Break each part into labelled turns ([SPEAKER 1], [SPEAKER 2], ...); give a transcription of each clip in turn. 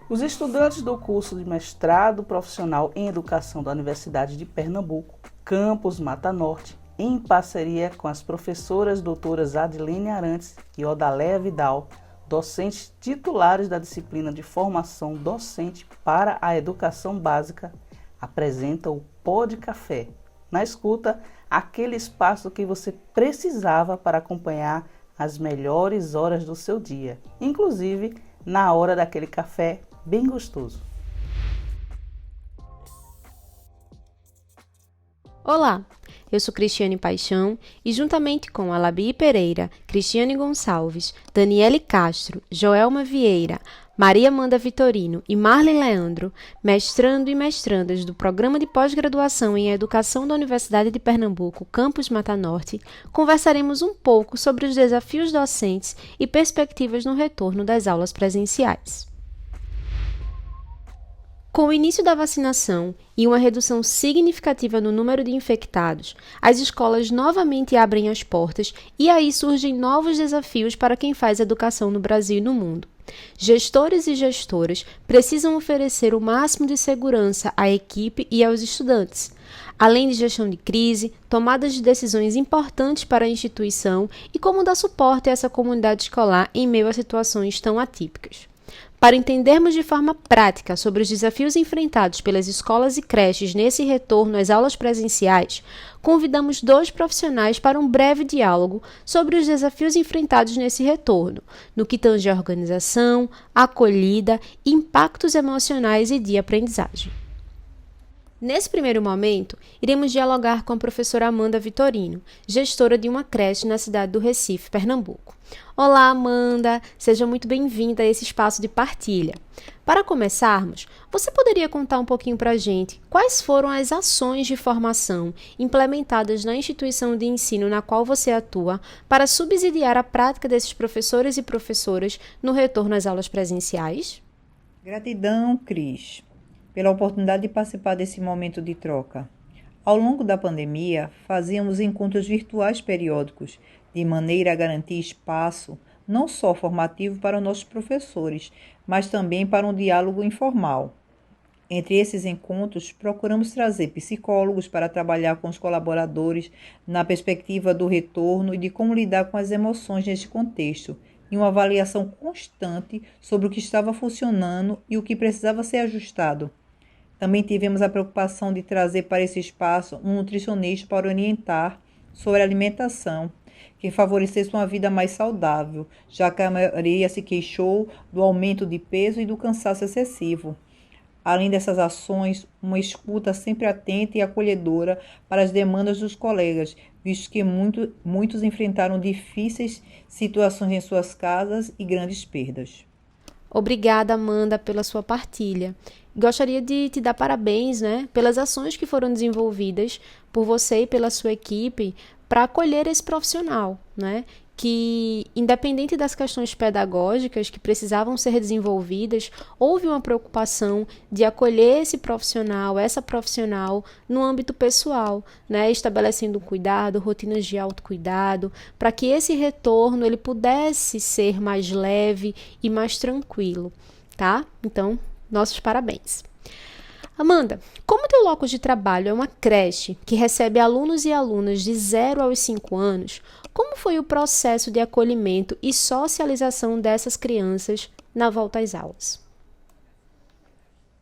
[SPEAKER 1] Os estudantes do curso de mestrado profissional em educação da Universidade de Pernambuco, campus Mata Norte, em parceria com as professoras doutoras Adilene Arantes e Odaleia Vidal, docentes titulares da disciplina de formação docente para a educação básica, apresentam o Pod Café. Na escuta, aquele espaço que você precisava para acompanhar as melhores horas do seu dia, inclusive na hora daquele café bem gostoso.
[SPEAKER 2] Olá, eu sou Cristiane Paixão e juntamente com Alabi Pereira, Cristiane Gonçalves, Daniele Castro, Joelma Vieira, Maria Amanda Vitorino e Marley Leandro, mestrando e mestrandas do Programa de Pós-Graduação em Educação da Universidade de Pernambuco, Campus Mata Norte, conversaremos um pouco sobre os desafios docentes e perspectivas no retorno das aulas presenciais. Com o início da vacinação e uma redução significativa no número de infectados, as escolas novamente abrem as portas e aí surgem novos desafios para quem faz educação no Brasil e no mundo. Gestores e gestoras precisam oferecer o máximo de segurança à equipe e aos estudantes, além de gestão de crise, tomadas de decisões importantes para a instituição e como dar suporte a essa comunidade escolar em meio a situações tão atípicas. Para entendermos de forma prática sobre os desafios enfrentados pelas escolas e creches nesse retorno às aulas presenciais, convidamos dois profissionais para um breve diálogo sobre os desafios enfrentados nesse retorno, no que tange a organização, acolhida, impactos emocionais e de aprendizagem. Nesse primeiro momento, iremos dialogar com a professora Amanda Vitorino, gestora de uma creche na cidade do Recife, Pernambuco. Olá, Amanda! Seja muito bem-vinda a esse espaço de partilha. Para começarmos, você poderia contar um pouquinho para a gente quais foram as ações de formação implementadas na instituição de ensino na qual você atua para subsidiar a prática desses professores e professoras no retorno às aulas presenciais?
[SPEAKER 3] Gratidão, Cris, pela oportunidade de participar desse momento de troca. Ao longo da pandemia, fazíamos encontros virtuais periódicos, de maneira a garantir espaço não só formativo para os nossos professores, mas também para um diálogo informal. Entre esses encontros, procuramos trazer psicólogos para trabalhar com os colaboradores na perspectiva do retorno e de como lidar com as emoções neste contexto, e uma avaliação constante sobre o que estava funcionando e o que precisava ser ajustado. Também tivemos a preocupação de trazer para esse espaço um nutricionista para orientar sobre a alimentação, que favorecesse uma vida mais saudável, já que a maioria se queixou do aumento de peso e do cansaço excessivo. Além dessas ações, uma escuta sempre atenta e acolhedora para as demandas dos colegas, visto que muitos enfrentaram difíceis situações em suas casas e grandes perdas.
[SPEAKER 2] Obrigada, Amanda, pela sua partilha. Gostaria de te dar parabéns, pelas ações que foram desenvolvidas por você e pela sua equipe para acolher esse profissional, que, independente das questões pedagógicas que precisavam ser desenvolvidas, houve uma preocupação de acolher esse profissional, essa profissional, no âmbito pessoal, estabelecendo cuidado, rotinas de autocuidado, para que esse retorno ele pudesse ser mais leve e mais tranquilo, tá? Então, nossos parabéns. Amanda, como teu locus de trabalho é uma creche que recebe alunos e alunas de 0 aos 5 anos, como foi o processo de acolhimento e socialização dessas crianças na volta às aulas?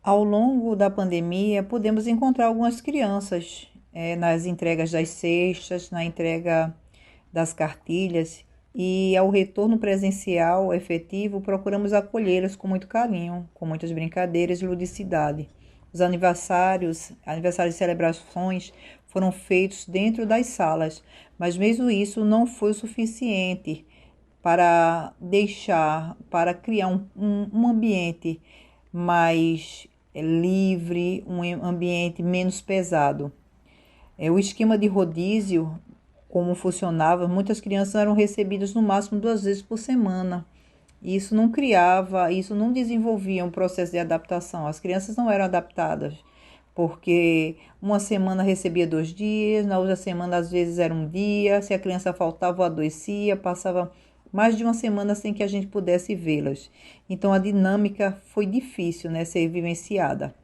[SPEAKER 3] Ao longo da pandemia, pudemos encontrar algumas crianças nas entregas das cestas, na entrega das cartilhas, e ao retorno presencial efetivo, procuramos acolhê-los com muito carinho, com muitas brincadeiras e ludicidade. Os aniversários e celebrações foram feitos dentro das salas, mas mesmo isso não foi o suficiente para criar um ambiente mais livre, um ambiente menos pesado. O esquema de rodízio, como funcionava, muitas crianças eram recebidas no máximo 2 vezes por semana. Isso não desenvolvia um processo de adaptação. As crianças não eram adaptadas, porque uma semana recebia 2 dias, na outra semana às vezes era um dia, se a criança faltava ou adoecia, passava mais de uma semana sem que a gente pudesse vê-las. Então a dinâmica foi difícil, né, ser vivenciada.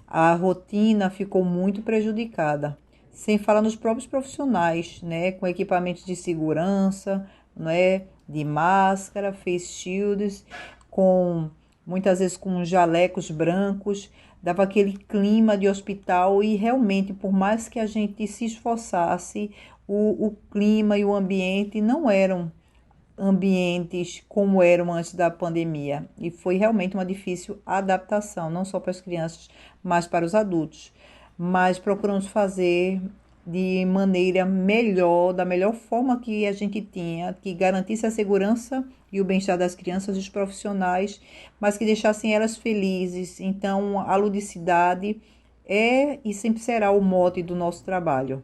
[SPEAKER 3] A rotina ficou muito prejudicada, sem falar nos próprios profissionais, né, com equipamentos de segurança, né, de máscara, face shields, com muitas vezes com jalecos brancos, dava aquele clima de hospital e realmente, por mais que a gente se esforçasse, o clima e o ambiente não eram ambientes como eram antes da pandemia. E foi realmente uma difícil adaptação, não só para as crianças, mas para os adultos. Mas procuramos fazer de maneira melhor, da melhor forma que a gente tinha, que garantisse a segurança e o bem-estar das crianças e dos profissionais, mas que deixassem elas felizes. Então, a ludicidade é e sempre será o mote do nosso trabalho.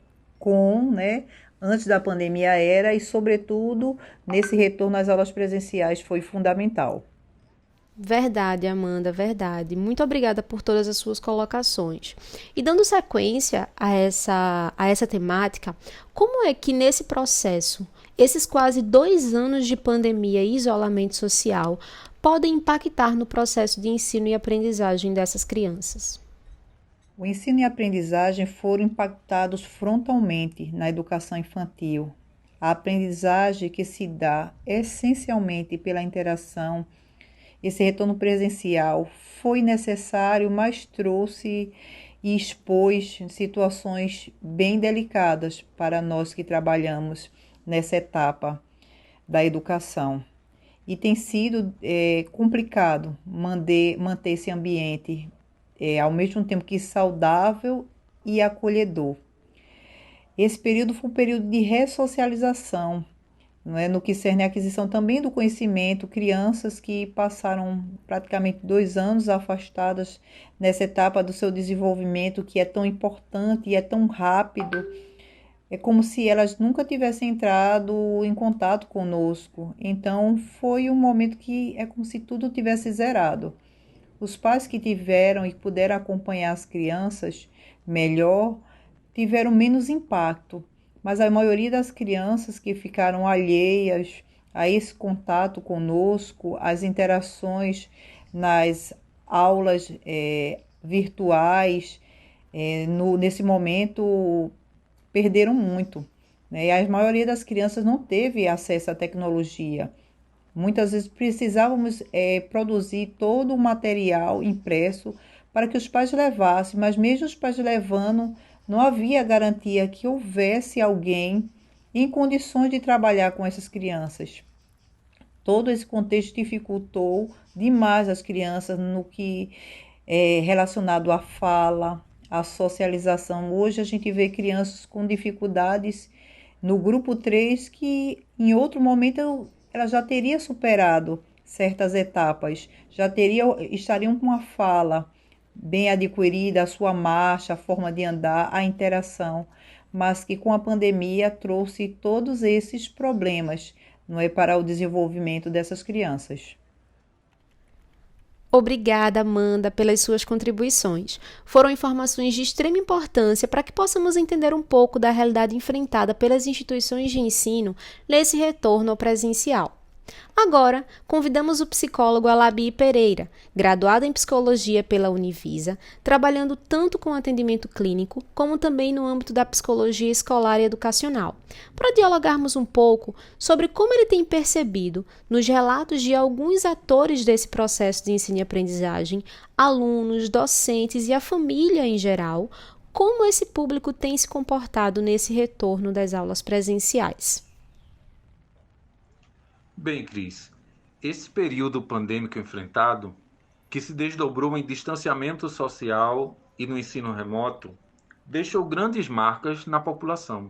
[SPEAKER 3] Antes da pandemia era e, sobretudo, nesse retorno às aulas presenciais foi fundamental.
[SPEAKER 2] Verdade, Amanda, verdade. Muito obrigada por todas as suas colocações. E dando sequência a essa temática, como é que nesse processo, esses quase 2 anos de pandemia e isolamento social podem impactar no processo de ensino e aprendizagem dessas crianças?
[SPEAKER 3] O ensino e a aprendizagem foram impactados frontalmente na educação infantil. A aprendizagem que se dá essencialmente pela interação, esse retorno presencial foi necessário, mas trouxe e expôs situações bem delicadas para nós que trabalhamos nessa etapa da educação. E tem sido complicado manter esse ambiente ao mesmo tempo que saudável e acolhedor. Esse período foi um período de ressocialização, não é? No que cerne a aquisição também do conhecimento, crianças que passaram praticamente 2 anos afastadas nessa etapa do seu desenvolvimento que é tão importante e é tão rápido. É como se elas nunca tivessem entrado em contato conosco. Então, foi um momento que é como se tudo tivesse zerado. Os pais que tiveram e puderam acompanhar as crianças melhor tiveram menos impacto, mas a maioria das crianças que ficaram alheias a esse contato conosco, as interações nas aulas virtuais, nesse momento perderam muito, né? E a maioria das crianças não teve acesso à tecnologia. Muitas vezes precisávamos produzir todo o material impresso para que os pais levassem, mas mesmo os pais levando, não havia garantia que houvesse alguém em condições de trabalhar com essas crianças. Todo esse contexto dificultou demais as crianças no que é relacionado à fala, à socialização. Hoje a gente vê crianças com dificuldades no grupo 3 que em outro momento ela já teria superado certas etapas, estariam com uma fala bem adquirida, a sua marcha, a forma de andar, a interação, mas que com a pandemia trouxe todos esses problemas, não é, para o desenvolvimento dessas crianças.
[SPEAKER 2] Obrigada, Amanda, pelas suas contribuições. Foram informações de extrema importância para que possamos entender um pouco da realidade enfrentada pelas instituições de ensino nesse retorno ao presencial. Agora, convidamos o psicólogo Alabi Pereira, graduado em psicologia pela Univisa, trabalhando tanto com atendimento clínico, como também no âmbito da psicologia escolar e educacional, para dialogarmos um pouco sobre como ele tem percebido, nos relatos de alguns atores desse processo de ensino e aprendizagem, alunos, docentes e a família em geral, como esse público tem se comportado nesse retorno das aulas presenciais.
[SPEAKER 4] Bem, Cris, esse período pandêmico enfrentado, que se desdobrou em distanciamento social e no ensino remoto, deixou grandes marcas na população,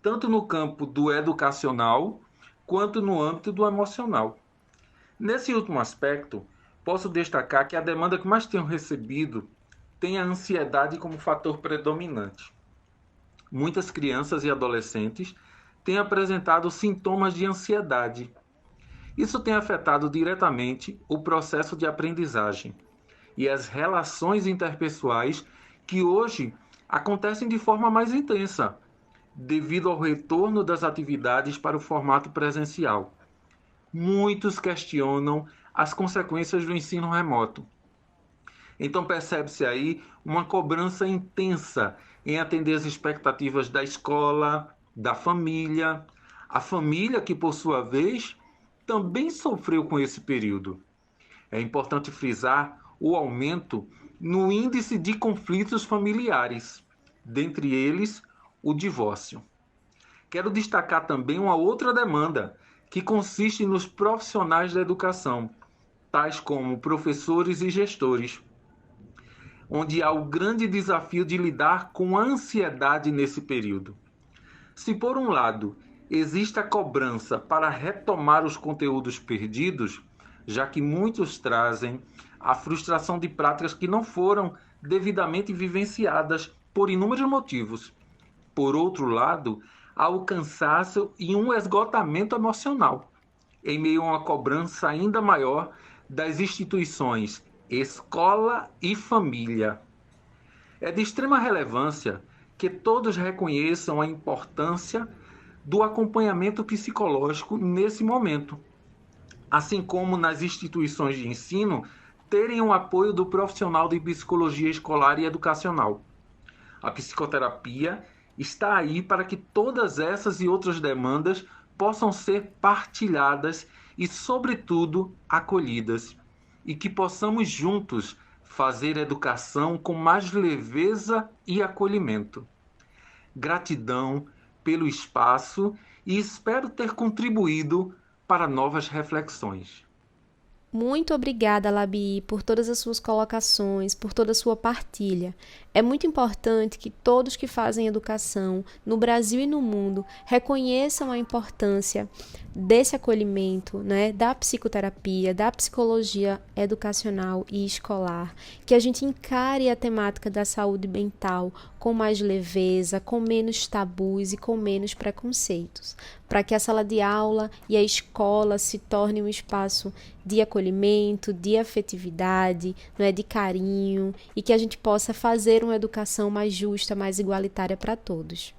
[SPEAKER 4] tanto no campo do educacional quanto no âmbito do emocional. Nesse último aspecto, posso destacar que a demanda que mais tenho recebido tem a ansiedade como fator predominante. Muitas crianças e adolescentes têm apresentado sintomas de ansiedade. Isso tem afetado diretamente o processo de aprendizagem e as relações interpessoais que hoje acontecem de forma mais intensa, devido ao retorno das atividades para o formato presencial. muitos questionam as consequências do ensino remoto. Então percebe-se aí uma cobrança intensa em atender as expectativas da escola, da família, a família que, por sua vez, também sofreu com esse período. É importante frisar o aumento no índice de conflitos familiares, dentre eles o divórcio. Quero destacar também uma outra demanda, que consiste nos profissionais da educação, tais como professores e gestores, onde há o grande desafio de lidar com a ansiedade nesse período. Se, por um lado, existe a cobrança para retomar os conteúdos perdidos, já que muitos trazem a frustração de práticas que não foram devidamente vivenciadas por inúmeros motivos. Por outro lado, há o cansaço e um esgotamento emocional, em meio a uma cobrança ainda maior das instituições escola e família. É de extrema relevância que todos reconheçam a importância do acompanhamento psicológico nesse momento, assim como nas instituições de ensino terem o apoio do profissional de psicologia escolar e educacional. A psicoterapia está aí para que todas essas e outras demandas possam ser partilhadas e, sobretudo, acolhidas, e que possamos juntos fazer educação com mais leveza e acolhimento. Gratidão pelo espaço e espero ter contribuído para novas reflexões.
[SPEAKER 2] Muito obrigada, Labi, por todas as suas colocações, por toda a sua partilha. É muito importante que todos que fazem educação, no Brasil e no mundo, reconheçam a importância desse acolhimento, né, da psicoterapia, da psicologia educacional e escolar, que a gente encare a temática da saúde mental com mais leveza, com menos tabus e com menos preconceitos, para que a sala de aula e a escola se tornem um espaço de acolhimento, de afetividade, né, de carinho, e que a gente possa fazer uma educação mais justa, mais igualitária para todos.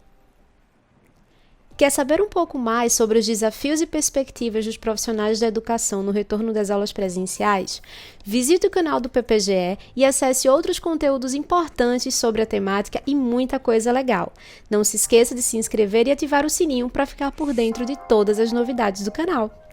[SPEAKER 2] Quer saber um pouco mais sobre os desafios e perspectivas dos profissionais da educação no retorno das aulas presenciais? Visite o canal do PPGE e acesse outros conteúdos importantes sobre a temática e muita coisa legal. Não se esqueça de se inscrever e ativar o sininho para ficar por dentro de todas as novidades do canal.